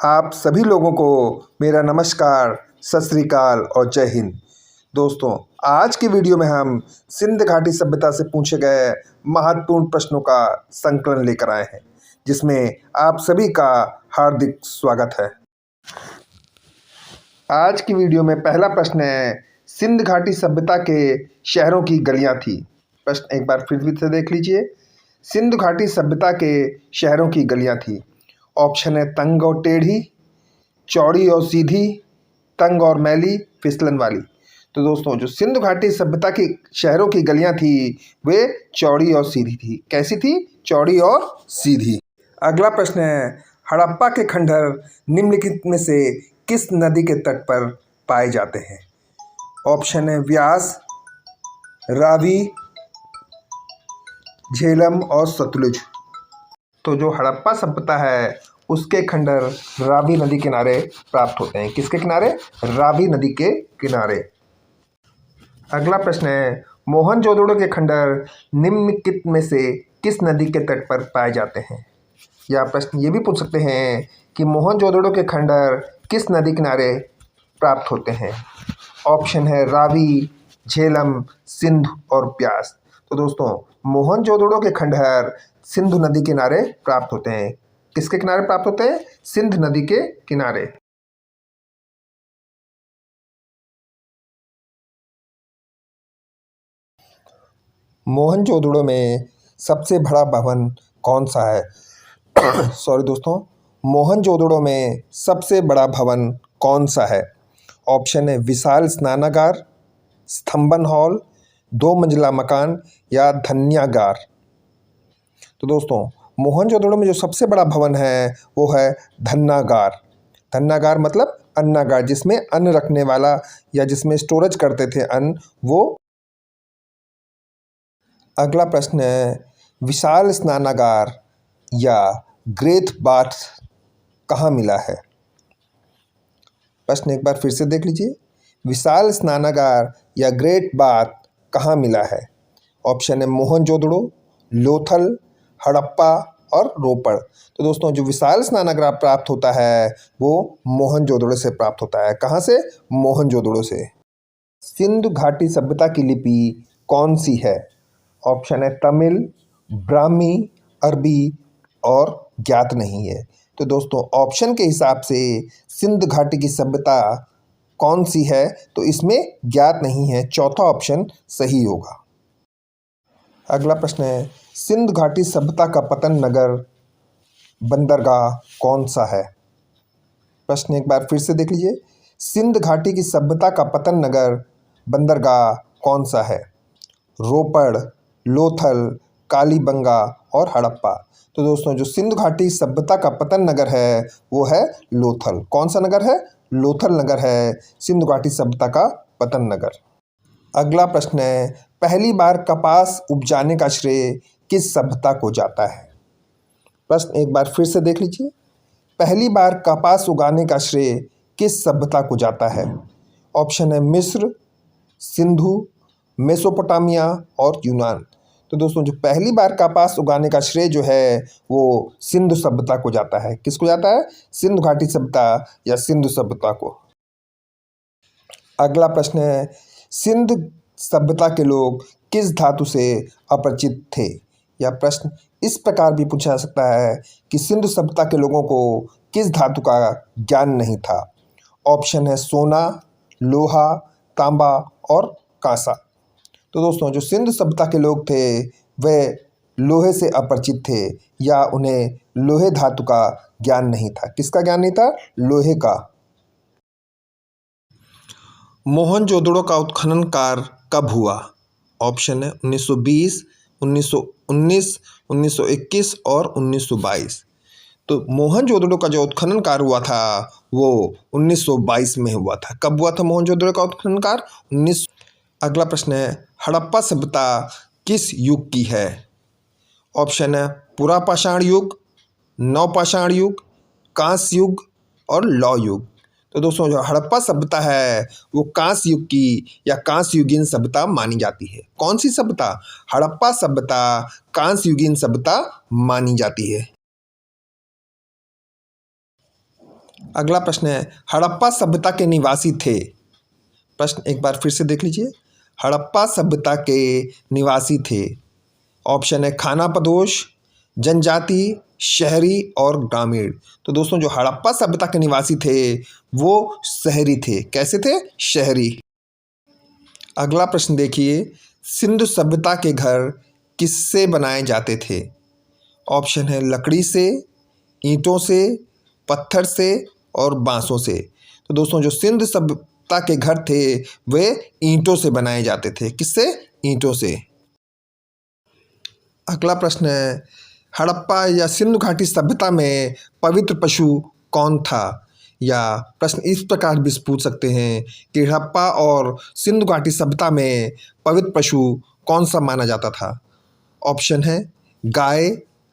आप सभी लोगों को मेरा नमस्कार, सत श्री अकाल और जय हिंद। दोस्तों, आज की वीडियो में हम सिंध घाटी सभ्यता से पूछे गए महत्वपूर्ण प्रश्नों का संकलन लेकर आए हैं, जिसमें आप सभी का हार्दिक स्वागत है। आज की वीडियो में पहला प्रश्न है, सिंध घाटी सभ्यता के शहरों की गलियां थी। प्रश्न एक बार फिर से देख लीजिए। सिंध घाटी सभ्यता के शहरों की गलियां थी। ऑप्शन है तंग और टेढ़ी, चौड़ी और सीधी, तंग और मैली, फिसलन वाली। तो दोस्तों, जो सिंध घाटी सभ्यता की शहरों की गलियां थी वे चौड़ी और सीधी थी। कैसी थी? चौड़ी और सीधी। अगला प्रश्न है, हड़प्पा के खंडहर निम्नलिखित में से किस नदी के तट पर पाए जाते हैं? ऑप्शन है व्यास, रावी, झेलम और सतलुज। तो जो हड़प्पा सभ्यता है उसके खंडहर रावी नदी किनारे प्राप्त होते हैं। किसके किनारे? रावी नदी के किनारे। अगला प्रश्न है, मोहनजोदड़ो के खंडहर निम्नलिखित में से किस नदी के तट पर पाए जाते हैं? या प्रश्न ये भी पूछ सकते हैं कि मोहनजोदड़ो के खंडहर किस नदी किनारे प्राप्त होते हैं? ऑप्शन है रावी, झेलम, सिंधु और ब्यास। तो दोस्तों, मोहनजोदड़ो के खंडहर सिंधु नदी किनारे प्राप्त होते हैं। किसके किनारे प्राप्त होते हैं? सिंध नदी के किनारे। मोहनजोदड़ो में सबसे बड़ा भवन कौन सा है? सॉरी दोस्तों, मोहनजोदड़ो में सबसे बड़ा भवन कौन सा है? ऑप्शन है विशाल स्नानागार, स्तंभन हॉल, 2 मंजिला मकान या धन्यागार। तो दोस्तों, मोहनजोदड़ो में जो सबसे बड़ा भवन है वो है धन्यागार। धन्यागार मतलब अन्नागार, जिसमें अन्न रखने वाला या जिसमें स्टोरेज करते थे अन्न, वो। अगला प्रश्न है, विशाल स्नानागार या ग्रेट बाथ कहाँ मिला है? प्रश्न एक बार फिर से देख लीजिए। विशाल स्नानागार या ग्रेट बाथ कहाँ मिला है? ऑप्शन है मोहनजोदड़ो, लोथल, हड़प्पा और रोपड़। तो दोस्तों, जो विशाल स्नानागार प्राप्त होता है वो मोहनजोदड़ो से प्राप्त होता है। कहाँ से? मोहनजोदड़ो से। सिंधु घाटी सभ्यता की लिपि कौन सी है? ऑप्शन है तमिल, ब्राह्मी, अरबी और ज्ञात नहीं है। तो दोस्तों, ऑप्शन के हिसाब से सिंध घाटी की सभ्यता कौन सी है? तो इसमें ज्ञात नहीं है। चौथा ऑप्शन सही होगा। अगला प्रश्न है, सिंध घाटी सभ्यता का पतन नगर बंदरगाह कौन सा है? प्रश्न एक बार फिर से देख लीजिए। सिंध घाटी की सभ्यता का पतन नगर बंदरगाह कौन सा है? रोपड़, लोथल, कालीबंगा और हड़प्पा। तो दोस्तों, जो सिंध घाटी सभ्यता का पतन नगर है वो है लोथल। कौन सा नगर है? लोथल नगर है सिंध घाटी सभ्यता का पतन नगर। अगला प्रश्न है, पहली बार कपास उपजाने का श्रेय किस सभ्यता को जाता है? प्रश्न एक बार फिर से देख लीजिए। पहली बार कपास उगाने का श्रेय किस सभ्यता को जाता है? ऑप्शन है मिस्र, सिंधु, मेसोपोटामिया और यूनान। तो दोस्तों, जो पहली बार कपास उगाने का श्रेय जो है वो सिंधु सभ्यता को जाता है। किसको जाता है? सिंधु घाटी सभ्यता या सिंधु सभ्यता को। अगला प्रश्न है, सिंध सभ्यता के लोग किस धातु से अपरिचित थे? या प्रश्न इस प्रकार भी पूछा जा सकता है कि सिंधु सभ्यता के लोगों को किस धातु का ज्ञान नहीं था? ऑप्शन है सोना, लोहा, तांबा और कांसा। तो दोस्तों, जो सिंधु सभ्यता के लोग थे वे लोहे से अपरिचित थे या उन्हें लोहे धातु का ज्ञान नहीं था। किसका ज्ञान नहीं था? लोहे का। मोहनजोदड़ो का उत्खनन कार्य कब हुआ? ऑप्शन है 1920, 1919, 1921 और 1922। तो मोहनजोदड़ो का जो उत्खनन कार्य हुआ था वो 1922 में हुआ था। कब हुआ था मोहनजोदड़ो का उत्खनन कार्य? अगला प्रश्न है, हड़प्पा सभ्यता किस युग की है? ऑप्शन है पुरापाषाण युग, नवपाषाण युग, कांस्य युग और लौह युग। तो दोस्तों, जो हड़प्पा सभ्यता है वो कांस्य युग की या कांस्य युगीन सभ्यता मानी जाती है। कौन सी सभ्यता? हड़प्पा सभ्यता कांस्य युगीन सभ्यता मानी जाती है। अगला प्रश्न है, हड़प्पा सभ्यता के निवासी थे। प्रश्न एक बार फिर से देख लीजिए। हड़प्पा सभ्यता के निवासी थे। ऑप्शन है खानापदोश, जनजाति, शहरी और ग्रामीण। तो दोस्तों जो हड़प्पा सभ्यता के निवासी थे वो शहरी थे। कैसे थे? शहरी। अगला प्रश्न देखिए, सिंधु सभ्यता के घर किससे बनाए जाते थे? ऑप्शन है लकड़ी से, ईंटों से, पत्थर से और बांसों से। तो दोस्तों जो सिंधु सभ्यता के घर थे वे ईंटों से बनाए जाते थे। किससे? ईंटों से। अगला प्रश्न है, हड़प्पा या सिंधु घाटी सभ्यता में पवित्र पशु कौन था? या प्रश्न इस प्रकार भी पूछ सकते हैं कि हड़प्पा और सिंधु घाटी सभ्यता में पवित्र पशु कौन सा माना जाता था? ऑप्शन है गाय,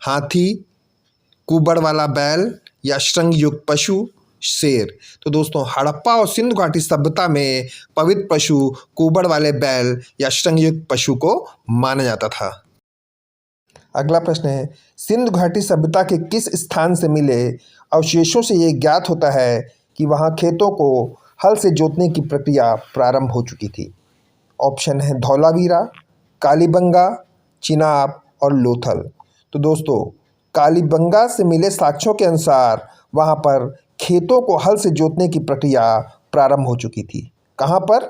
हाथी, कुबड़ वाला बैल या श्रृंग युक्त पशु, शेर। तो दोस्तों हड़प्पा और सिंधु घाटी सभ्यता में पवित्र पशु कुबड़ वाले बैल या श्रृंग युक्त पशु को माना जाता था। अगला प्रश्न है, सिंधु घाटी सभ्यता के किस स्थान से मिले अवशेषों से ये ज्ञात होता है कि वहाँ खेतों को हल से जोतने की प्रक्रिया प्रारंभ हो चुकी थी? ऑप्शन है धौलावीरा, कालीबंगा, चिनाब और लोथल। तो दोस्तों कालीबंगा से मिले साक्ष्यों के अनुसार वहाँ पर खेतों को हल से जोतने की प्रक्रिया प्रारंभ हो चुकी थी। कहाँ पर?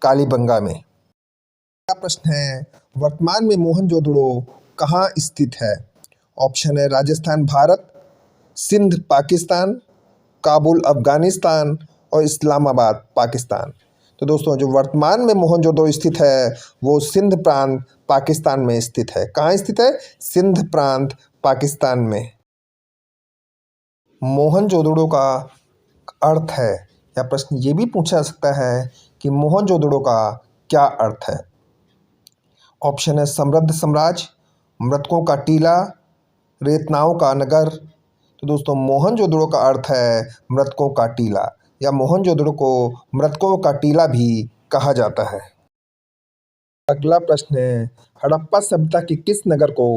कालीबंगा में। अगला प्रश्न है, वर्तमान में मोहनजोदड़ो कहाँ स्थित है? ऑप्शन है राजस्थान भारत, सिंध पाकिस्तान, काबुल अफगानिस्तान और इस्लामाबाद पाकिस्तान। तो दोस्तों जो वर्तमान में मोहनजोदड़ो स्थित है वो सिंध प्रांत पाकिस्तान में स्थित है। कहाँ स्थित है? सिंध प्रांत पाकिस्तान में। मोहनजोदड़ो का अर्थ है, या प्रश्न ये भी पूछा जा सकता है कि मोहनजोदड़ो का क्या अर्थ है? ऑप्शन है समृद्ध साम्राज्य, मृतकों का टीला, रेतनाओं का नगर। तो दोस्तों मोहनजोदड़ो का अर्थ है मृतकों का टीला, या मोहनजोदड़ो को मृतकों का टीला भी कहा जाता है। अगला प्रश्न है, हड़प्पा सभ्यता के किस नगर को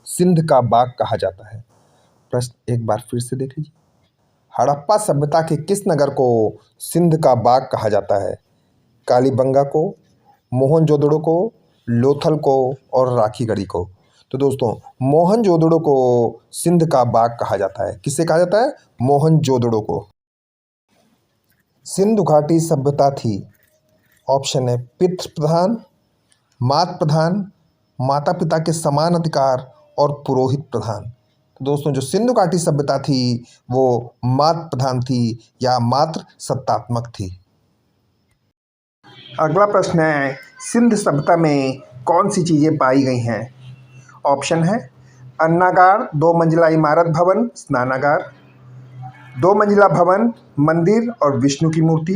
सिंध का बाग कहा जाता है? प्रश्न एक बार फिर से देख लीजिए। हड़प्पा सभ्यता के किस नगर को सिंध का बाग कहा जाता है? कालीबंगा को, मोहनजोदड़ो को, लोथल को और राखीगढ़ी को। तो दोस्तों मोहनजोदड़ो को सिंध का बाग कहा जाता है। किसे कहा जाता है? मोहनजोदड़ो को। सिंधु घाटी सभ्यता थी। ऑप्शन है पितृ प्रधान, मातृ प्रधान, माता पिता के समान अधिकार और पुरोहित प्रधान। तो दोस्तों जो सिंधु घाटी सभ्यता थी वो मातृ प्रधान थी या मातृ सत्तात्मक थी। अगला प्रश्न है, सिंध सभ्यता में कौन सी चीज़ें पाई गई हैं? ऑप्शन है अन्नागार, 2 मंजिला इमारत भवन, स्नानागार, 2 मंजिला भवन, मंदिर और विष्णु की मूर्ति,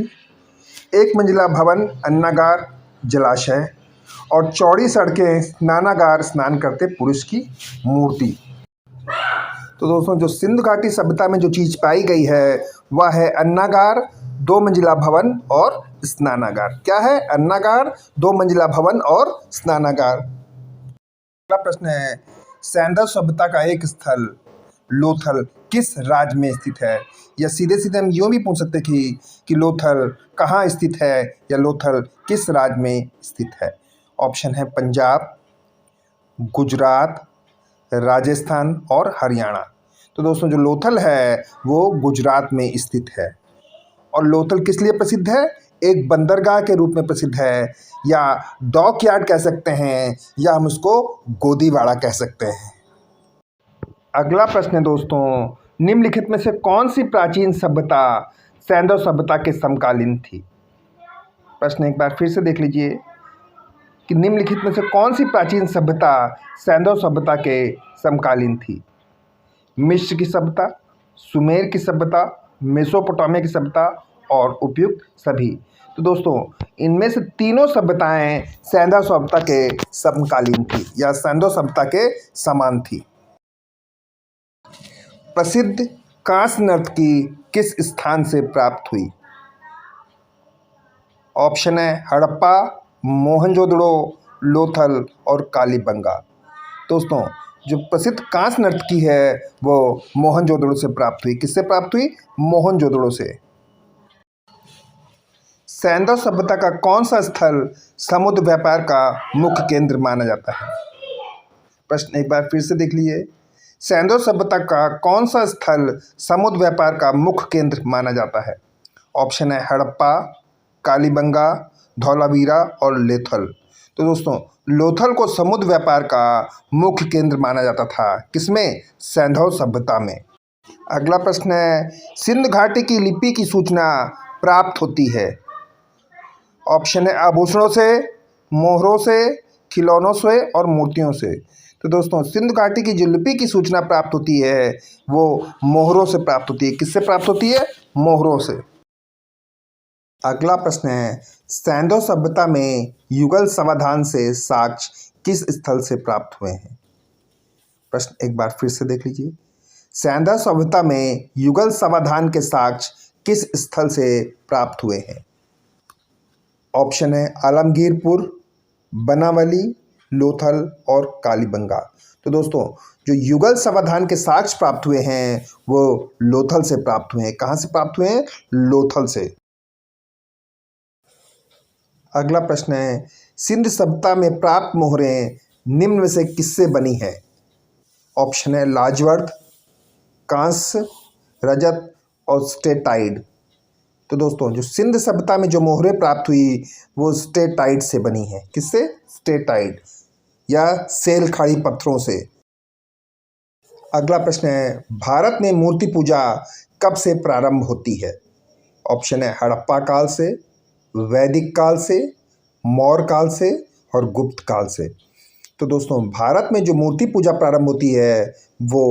1 मंजिला भवन, अन्नागार, जलाशय और चौड़ी सड़कें, स्नानागार, स्नान करते पुरुष की मूर्ति। तो दोस्तों जो सिंधु घाटी सभ्यता में जो चीज़ पाई गई है वह है अन्नागार, 2 मंजिला भवन और स्नानागार। क्या है? अन्नागार, 2 मंजिला भवन और स्नानागार। अगला प्रश्न है, सैंधव सभ्यता का एक स्थल लोथल किस राज्य में स्थित है? या सीधे सीधे हम यूँ भी पूछ सकते कि लोथल कहाँ स्थित है या लोथल किस राज्य में स्थित है? ऑप्शन है पंजाब, गुजरात, राजस्थान और हरियाणा। तो दोस्तों जो लोथल है वो गुजरात में स्थित है। और लोथल किस लिए प्रसिद्ध है? एक बंदरगाह के रूप में प्रसिद्ध है, या डॉक यार्ड कह सकते हैं, या हम उसको गोदीवाड़ा कह सकते हैं। अगला प्रश्न है दोस्तों, निम्नलिखित में से कौन सी प्राचीन सभ्यता सैंधव सभ्यता के समकालीन थी? प्रश्न एक बार फिर से देख लीजिए कि निम्नलिखित में से कौन सी प्राचीन सभ्यता सैंधव सभ्यता के समकालीन थी? मिस्र की सभ्यता, सुमेर की सभ्यता, मेसोपोटामिया की सभ्यता और उपयुक्त सभी। तो दोस्तों इनमें से तीनों सभ्यताएं सैंधव सभ्यता के समकालीन थी या सैंधव सभ्यता के समान थी। प्रसिद्ध कांस्य नर्तकी किस स्थान से प्राप्त हुई? ऑप्शन है हड़प्पा, मोहनजोदड़ो, लोथल और कालीबंगा। दोस्तों जो प्रसिद्ध कांस्य नर्तकी है वो मोहनजोदड़ो से प्राप्त हुई। किससे प्राप्त हुई? मोहनजोदड़ो से। सैंधव सभ्यता का कौन सा स्थल समुद्र व्यापार का मुख्य केंद्र माना जाता है? प्रश्न एक बार फिर से देख लीजिए। सैंधव सभ्यता का कौन सा स्थल समुद्र व्यापार का मुख्य केंद्र माना जाता है? ऑप्शन है हड़प्पा, कालीबंगा, धौलावीरा और लोथल। तो दोस्तों लोथल को समुद्र व्यापार का मुख्य केंद्र माना जाता था। किसमें? सैंधव सभ्यता में। अगला प्रश्न है, सिंध घाटी की लिपि की सूचना प्राप्त होती है। ऑप्शन है आभूषणों से, मोहरों से, खिलौनों से और मूर्तियों से। तो दोस्तों सिंध घाटी की जो लिपि की सूचना प्राप्त होती है वो मोहरों से प्राप्त होती है। किससे प्राप्त होती है? मोहरों से। अगला प्रश्न है, सैंधव सभ्यता में युगल समाधान से साक्ष्य किस स्थल से प्राप्त हुए हैं? प्रश्न एक बार फिर से देख लीजिए। सैंधव सभ्यता में युगल समाधान के साक्ष्य किस स्थल से प्राप्त हुए हैं? ऑप्शन है आलमगीरपुर, बनावली, लोथल और कालीबंगा। तो दोस्तों जो युगल समाधान के साक्ष्य प्राप्त हुए हैं वो लोथल से प्राप्त हुए हैं। कहाँ से प्राप्त हुए हैं? लोथल से। अगला प्रश्न है, सिंध सभ्यता में प्राप्त मोहरें निम्न में से किससे बनी है? ऑप्शन है लाजवर्द, कांस्य, रजत और स्टेटाइड। तो दोस्तों जो सिंध सभ्यता में जो मोहरें प्राप्त हुई वो स्टेटाइड से बनी है। किससे? स्टेटाइड या सेल खाड़ी पत्थरों से। अगला प्रश्न है, भारत में मूर्ति पूजा कब से प्रारंभ होती है? ऑप्शन है हड़प्पा काल से, वैदिक काल से, मौर्य काल से और गुप्त काल से। तो दोस्तों भारत में जो मूर्ति पूजा प्रारंभ होती है वो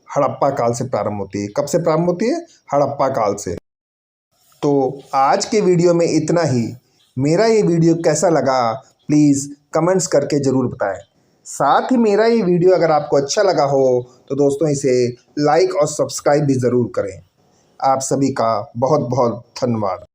हड़प्पा काल से प्रारंभ होती है। कब से प्रारंभ होती है? हड़प्पा काल से। तो आज के वीडियो में इतना ही। मेरा ये वीडियो कैसा लगा प्लीज़ कमेंट्स करके ज़रूर बताएं। साथ ही मेरा ये वीडियो अगर आपको अच्छा लगा हो तो दोस्तों इसे लाइक और सब्सक्राइब भी ज़रूर करें। आप सभी का बहुत बहुत धन्यवाद।